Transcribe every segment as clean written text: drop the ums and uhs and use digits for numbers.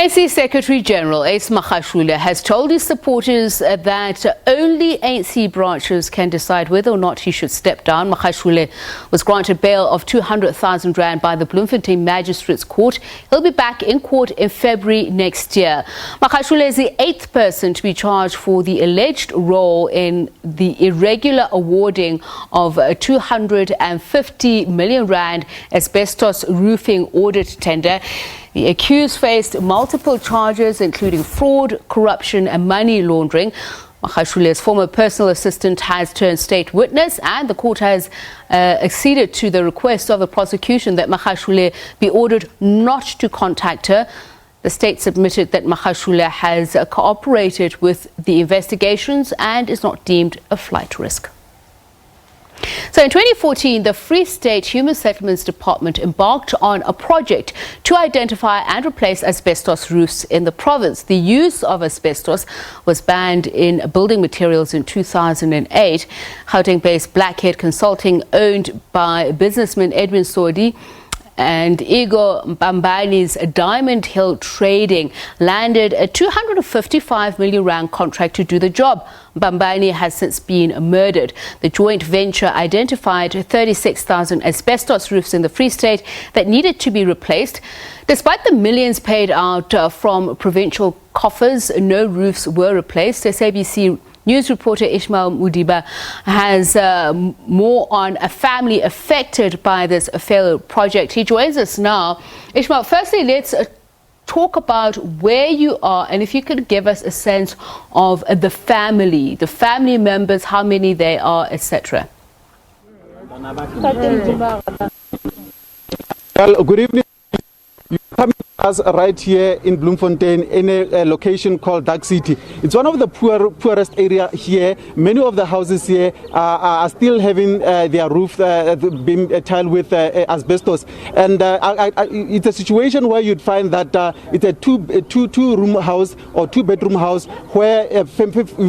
ANC Secretary-General Ace Magashule has told his supporters that only ANC branches can decide whether or not he should step down. Magashule was granted bail of 200,000 rand by the Bloemfontein Magistrates Court. He'll be back in court in February next year. Magashule is the 8th person to be charged for the alleged role in the irregular awarding of 250 million rand asbestos roofing audit tender. The accused faced multiple charges, including fraud, corruption and money laundering. Magashule's former personal assistant has turned state witness, and the court has acceded to the request of the prosecution that Magashule be ordered not to contact her. The state submitted that Magashule has cooperated with the investigations and is not deemed a flight risk. So in 2014, the Free State Human Settlements Department embarked on a project to identify and replace asbestos roofs in the province. The use of asbestos was banned in building materials in 2008. Gauteng-based Blackhead Consulting, owned by businessman Edwin Sodi and Igor Mbambani's Diamond Hill Trading, landed a 255 million rand contract to do the job. Mbambani has since been murdered. The joint venture identified 36,000 asbestos roofs in the Free State that needed to be replaced. Despite the millions paid out from provincial coffers, no roofs were replaced. SABC News reporter Ishmael Mudiba has more on a family affected by this failed project. He joins us now. Ishmael, firstly, let's talk about where you are, and if you could give us a sense of the family members, how many they are, etc. Well, good evening. You come to us right here in Bloemfontein in a location called Dark City. It's one of the poorest area here. Many of the houses here are still having their roof being tiled with asbestos, and it's a situation where you'd find that it's a two-room house or two-bedroom house where you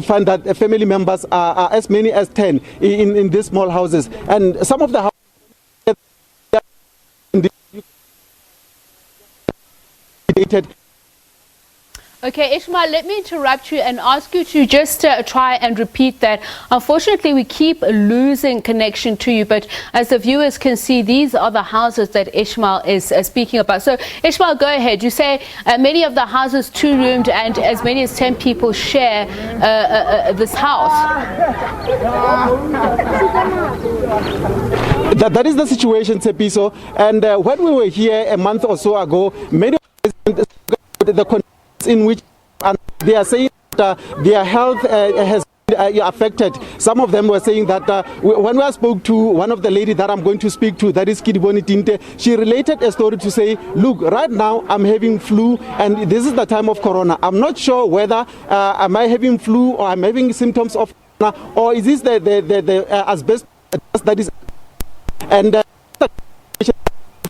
find that family members are as many as 10 in these small houses, and some of the houses. Okay, Ishmael, let me interrupt you and ask you to just try and repeat that. Unfortunately, we keep losing connection to you, but as the viewers can see, these are the houses that Ishmael is speaking about. So, Ishmael, go ahead. You say many of the houses two-roomed and as many as 10 people share this house. That is the situation, Tsepiso. And when we were here a month or so ago, many of the conditions in which they are saying that their health has been affected. Some of them were saying that when I spoke to one of the ladies that I'm going to speak to, that is Kidiboni Tinte, she related a story to say, look, right now I'm having flu and this is the time of corona. I'm not sure whether am I having flu or I'm having symptoms of corona, or is this the asbestos that is, and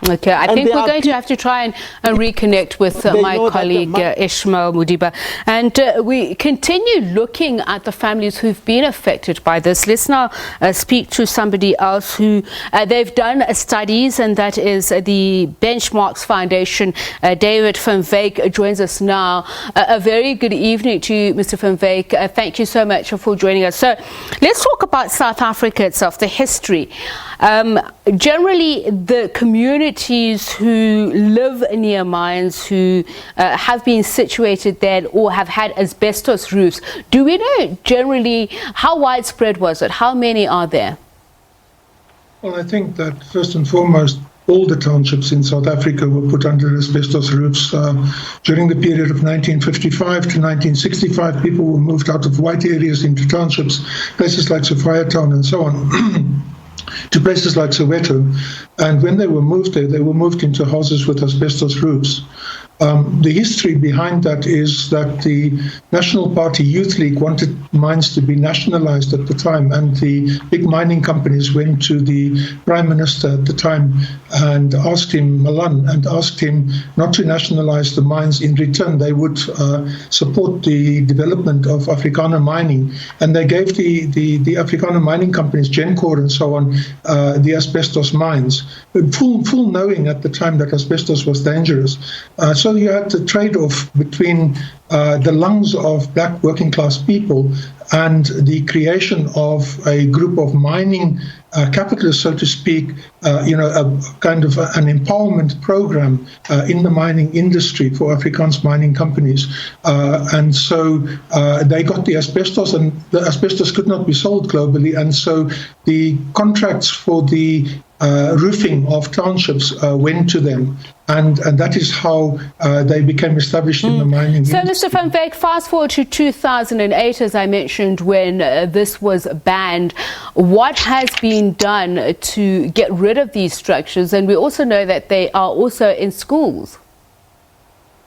okay, I think we're going to have to try and reconnect with my colleague Ishmael Mudiba. And we continue looking at the families who've been affected by this. Let's now speak to somebody else who they've done studies, and that is the Benchmarks Foundation. David van Wyk joins us now. A very good evening to you, Mr. van Wyk. Thank you so much for joining us. So let's talk about South Africa itself, the history. Generally, the communities who live near mines, who have been situated there or have had asbestos roofs, do we know generally how widespread was it? How many are there? Well, I think that first and foremost, all the townships in South Africa were put under asbestos roofs. During the period of 1955 to 1965, people were moved out of white areas into townships, places like Sophiatown and so on, to places like Soweto. And when they were moved there, they were moved into houses with asbestos roofs. The history behind that is that the National Party Youth League wanted mines to be nationalized at the time, and the big mining companies went to the Prime Minister at the time and asked him, Malan, and asked him not to nationalize the mines. In return, they would support the development of Afrikaner mining, and they gave the Afrikaner mining companies, Gencor and so on, the asbestos mines, full knowing at the time that asbestos was dangerous. So you had the trade-off between the lungs of black working class people and the creation of a group of mining capitalists, so to speak, a kind of an empowerment program in the mining industry for Afrikaans mining companies. And so they got the asbestos, and the asbestos could not be sold globally. And so the contracts for the roofing of townships went to them. And that is how they became established in the mining industry. So, Mr. Van Wyk, fast forward to 2008, as I mentioned, when this was banned. What has been done to get rid of these structures? And we also know that they are also in schools.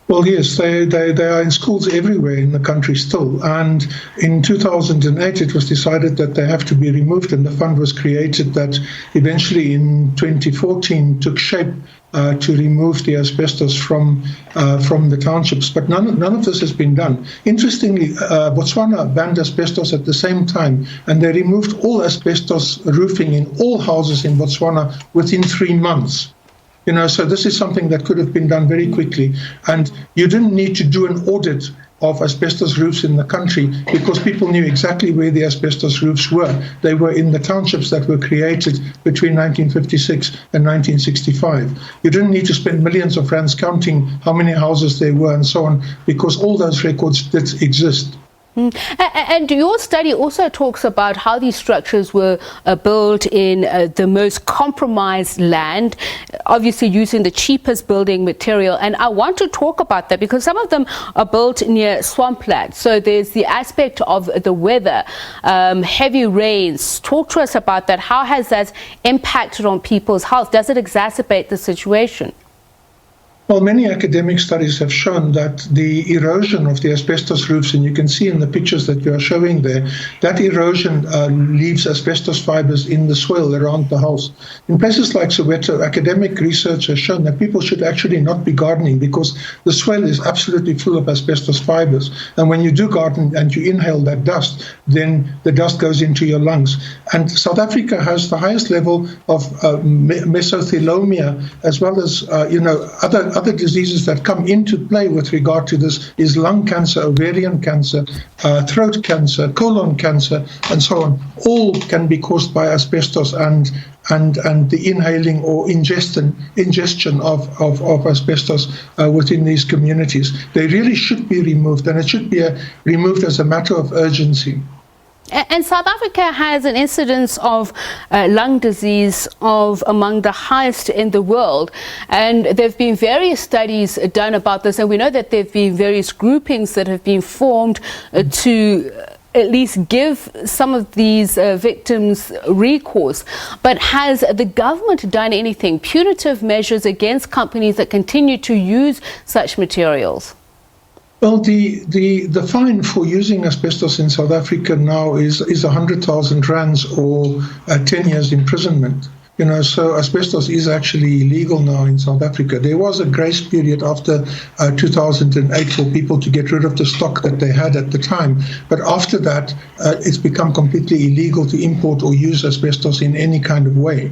Well, yes, they are in schools everywhere in the country still. And in 2008, it was decided that they have to be removed, and the fund was created that eventually in 2014 took shape to remove the asbestos from the townships. But none of this has been done. Interestingly, Botswana banned asbestos at the same time, and they removed all asbestos roofing in all houses in Botswana within 3 months. So this is something that could have been done very quickly. And you didn't need to do an audit of asbestos roofs in the country because people knew exactly where the asbestos roofs were. They were in the townships that were created between 1956 and 1965. You didn't need to spend millions of rands counting how many houses there were and so on, because all those records did exist. And your study also talks about how these structures were built in the most compromised land, obviously using the cheapest building material. And I want to talk about that because some of them are built near swampland. So there's the aspect of the weather, heavy rains. Talk to us about that. How has that impacted on people's health? Does it exacerbate the situation? Well, many academic studies have shown that the erosion of the asbestos roofs, and you can see in the pictures that you are showing there, that erosion leaves asbestos fibers in the soil around the house. In places like Soweto, academic research has shown that people should actually not be gardening because the soil is absolutely full of asbestos fibers. And when you do garden and you inhale that dust, then the dust goes into your lungs. And South Africa has the highest level of mesothelioma, as well as, other diseases that come into play with regard to this is lung cancer, ovarian cancer, throat cancer, colon cancer, and so on. All can be caused by asbestos and the inhaling or ingestion of asbestos within these communities. They really should be removed, and it should be removed as a matter of urgency. And South Africa has an incidence of lung disease of among the highest in the world. And there have been various studies done about this. And we know that there have been various groupings that have been formed to at least give some of these victims recourse. But has the government done anything, punitive measures against companies that continue to use such materials? Well, the fine for using asbestos in South Africa now is 100,000 rands or 10 years imprisonment. So asbestos is actually illegal now in South Africa. There was a grace period after 2008 for people to get rid of the stock that they had at the time. But after that, it's become completely illegal to import or use asbestos in any kind of way.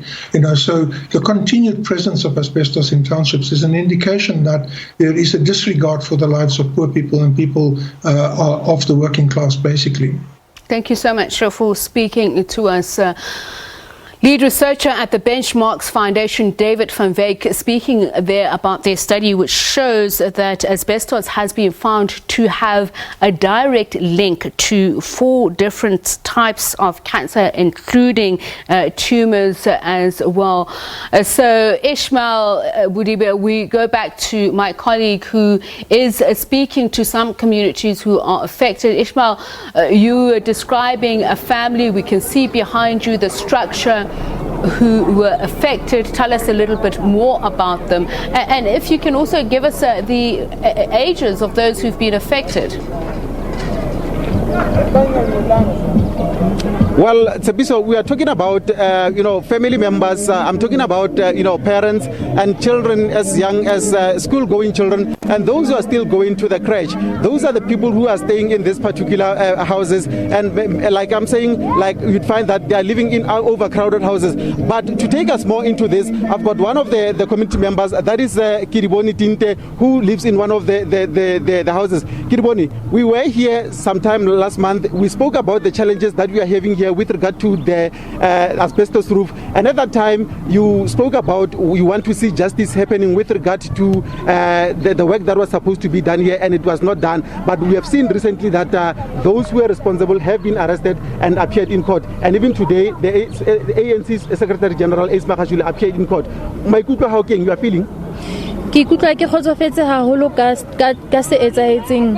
So the continued presence of asbestos in townships is an indication that there is a disregard for the lives of poor people and people of the working class, basically. Thank you so much for speaking to us. Lead researcher at the Benchmarks Foundation, David Van Wyk, speaking there about their study, which shows that asbestos has been found to have a direct link to 4 different types of cancer, including tumors as well. So, Ishmael Budibe, we go back to my colleague who is speaking to some communities who are affected. Ishmael, you are describing a family. We can see behind you the structure who were affected. Tell us a little bit more about them, and if you can also give us the ages of those who've been affected. Well, Tsepiso, we are talking about, family members. I'm talking about, parents and children as young as school-going children, and those who are still going to the crèche. Those are the people who are staying in these particular houses. And like I'm saying, like you'd find that they are living in overcrowded houses. But to take us more into this, I've got one of the community members, that is Kiriboni Tinte, who lives in one of the houses. Kiriboni, we were here sometime last month. We spoke about the challenges that we are having here with regard to the asbestos roof, and at that time you spoke about you want to see justice happening with regard to the work that was supposed to be done here, and it was not done. But we have seen recently that those who are responsible have been arrested and appeared in court, and even today the ANC Secretary-General Ace Magashule appeared in court. Maikutlo, how you are feeling? Ke ikutlwa ke kgotsofetse haholo ka se etsahetseng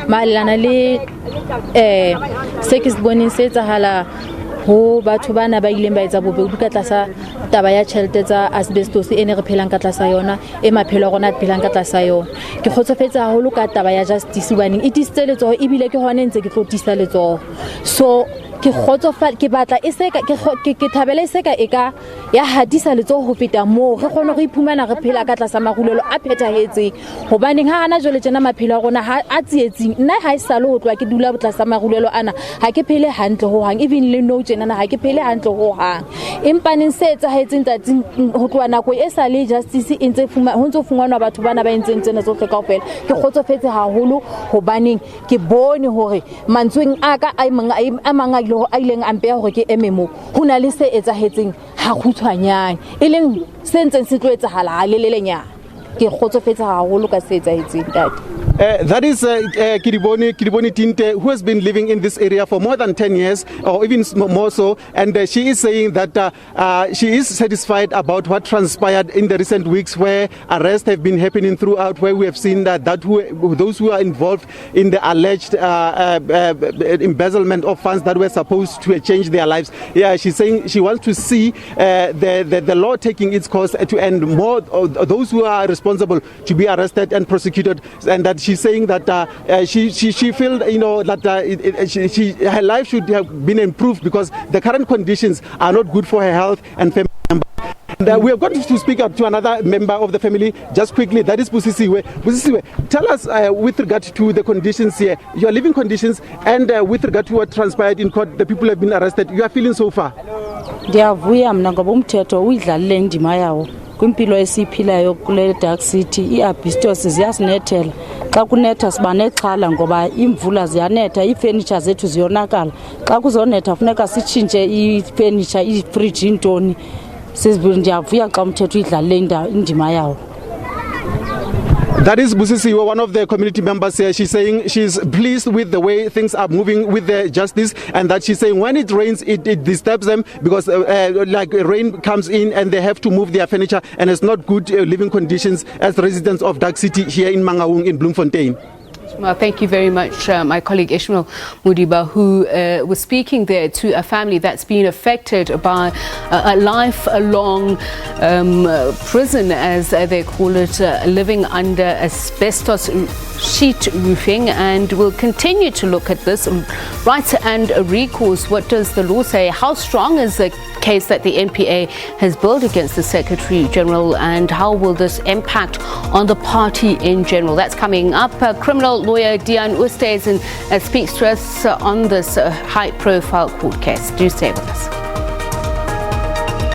maelana le se ke se boneng se etsahala ho batho bana ba ileng ba etsa bobodu ka tlasa taba ya tjhelete tsa asbestos ene re phelang ka tlasa yona e maphelo rona a phelang ka tlasa yona. Ke kgotsofetse haholo ka taba ya justice baneng e tisitse letsoho ebile ke hona ntse ke tlo tisa letsoho. So ke kgotsofala ke batla e se ke thabela se ka eka ya hadisa letsoho ho feta moo re kgone re iphumana re phela ka tlasa marulelo a phethahetseng hobaneng ha hana jole tjena maphelo a rona ha a tsietsing. Nna ha isalo ho tloa ke dula tlasa marulelo ana ha ke phele hantle ho hang, even le no tjena ha ke phele hantle ho hang. Empa neng se etsahetseng tsatsing ho tloa nako e sa le justice e ntse ho ntse fungwanwa batho bana ba entseng tsena tsohle kaofela. Ke kgotsofetse haholo hobaneng ke bone hore mantsweng a ka a manga a ileng ampeya hore ke ememo ho na le se etsahetseng ha khutshwanyane e leng se ntseng se tlo etsahala ha lelelenyana. Ke kgotsofetse haholo ka se etsahetseng tate. That is Kiriboni Tinte, who has been living in this area for more than 10 years, or even more so, and she is saying that she is satisfied about what transpired in the recent weeks, where arrests have been happening throughout, where we have seen that those who are involved in the alleged embezzlement of funds that were supposed to change their lives. Yeah, she's saying she wants to see the law taking its course to end more those who are responsible to be arrested and prosecuted, and that she's saying that she feels that her life should have been improved because the current conditions are not good for her health and family members. And we have got to speak up to another member of the family just quickly. That is Busisiwe. Busisiwe, tell us with regard to the conditions here, your living conditions, and with regard to what transpired in court, the people have been arrested. You are feeling so far? Ndiyavuya mna ngoba umthetho uyidlalile indima yawo kwimpilo esiphilayo kule Dark City. I-Asbestos ziyasinethela xa kunetha siba nexhala ngoba imvula ziyanetha, iifurniture zethu ziyonakala. Xa kuzonetha funeka sitshintshe ifurniture, ifridge, intoni. Ndiyavuya xa umthetho uyidlalile indima yawo. That is Busisiwe, one of the community members here. She's saying she's pleased with the way things are moving with the justice, and that she's saying when it rains, it disturbs them because like rain comes in and they have to move their furniture, and it's not good living conditions as residents of Dark City here in Mangaung in Bloemfontein. Well, thank you very much, my colleague Ishmael Mudiba, who was speaking there to a family that's been affected by a lifelong prison, as they call it, living under asbestos sheet roofing, and we'll continue to look at this rights and recourse. What does the law say? How strong is the case that the NPA has built against the Secretary-General, and how will this impact on the party in general? That's coming up. Criminal lawyer Dian Oosthuizen speaks to us on this high-profile court case. Do stay with us.